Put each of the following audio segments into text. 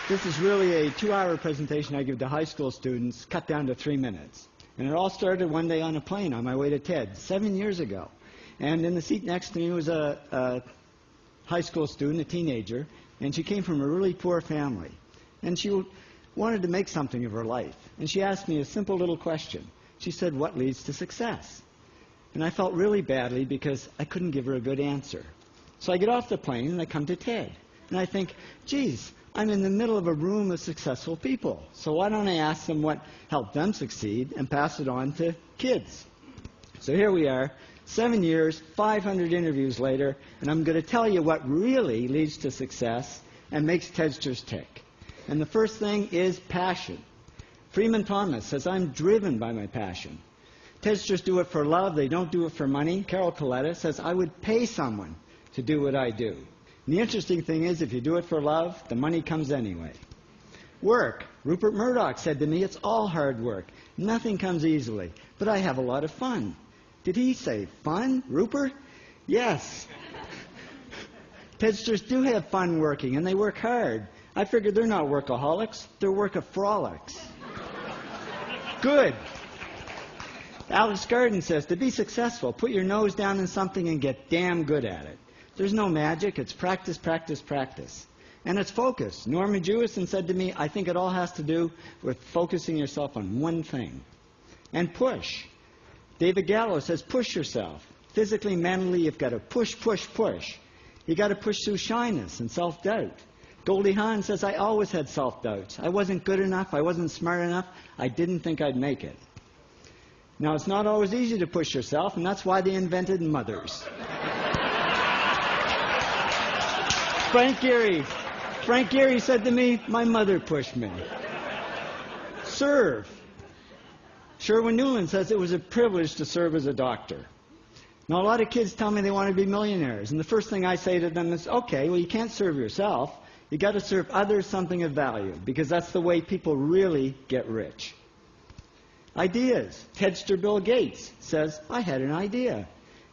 This is really a 2-hour presentation I give to high school students, cut down to 3 minutes. And it all started one day on a plane on my way to TED, 7 years ago. And in the seat next to me was a high school student, a teenager, and she came from a really poor family. And she wanted to make something of her life. And she asked me a simple little question. She said, "What leads to success?" And I felt really badly because I couldn't give her a good answer. So I get off the plane and I come to TED. And I think, geez, I'm in the middle of a room of successful people. So why don't I ask them what helped them succeed and pass it on to kids? So here we are, 7 years, 500 interviews later, and I'm going to tell you what really leads to success and makes TEDsters tick. And the first thing is passion. Freeman Thomas says, "I'm driven by my passion." TEDsters do it for love, they don't do it for money. Carol Coletta says, "I would pay someone to do what I do." And the interesting thing is, if you do it for love, the money comes anyway. Work. Rupert Murdoch said to me, "It's all hard work. Nothing comes easily, but I have a lot of fun." Did he say fun, Rupert? Yes. TEDsters do have fun working, and they work hard. I figured they're not workaholics, they're workaholics. Good. Alex Garden says, to be successful, put your nose down in something and get damn good at it. There's no magic. It's practice, practice, practice. And it's focus. Norman Jewison said to me, "I think it all has to do with focusing yourself on one thing." And push. David Gallo says, push yourself. Physically, mentally, you've got to push, push, push. You've got to push through shyness and self-doubt. Goldie Hawn says, "I always had self-doubts. I wasn't good enough. I wasn't smart enough. I didn't think I'd make it." Now, it's not always easy to push yourself, and that's why they invented mothers. Frank Gehry said to me, "My mother pushed me." Serve. Sherwin Newland says, "It was a privilege to serve as a doctor." Now, a lot of kids tell me they want to be millionaires, and the first thing I say to them is, okay, well, you can't serve yourself. You've got to serve others something of value, because that's the way people really get rich. Ideas. TEDster Bill Gates says, "I had an idea.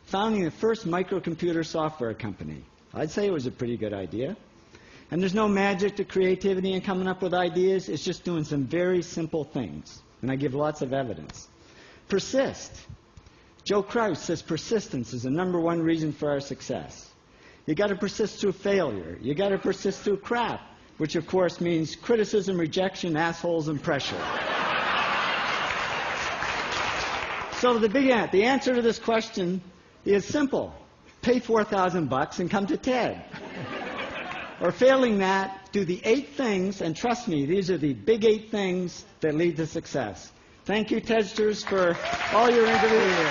Founding the first microcomputer software company." I'd say it was a pretty good idea. And there's no magic to creativity and coming up with ideas. It's just doing some very simple things. And I give lots of evidence. Persist. Joe Kraus says persistence is the #1 reason for our success. You got to persist through failure. You got to persist through crap, which of course means criticism, rejection, assholes, and pressure. So the answer to this question is simple. Pay $4,000 and come to TED. Or failing that, do the 8 things, and trust me, these are the big 8 things that lead to success. Thank you, TEDsters, for all your interviews.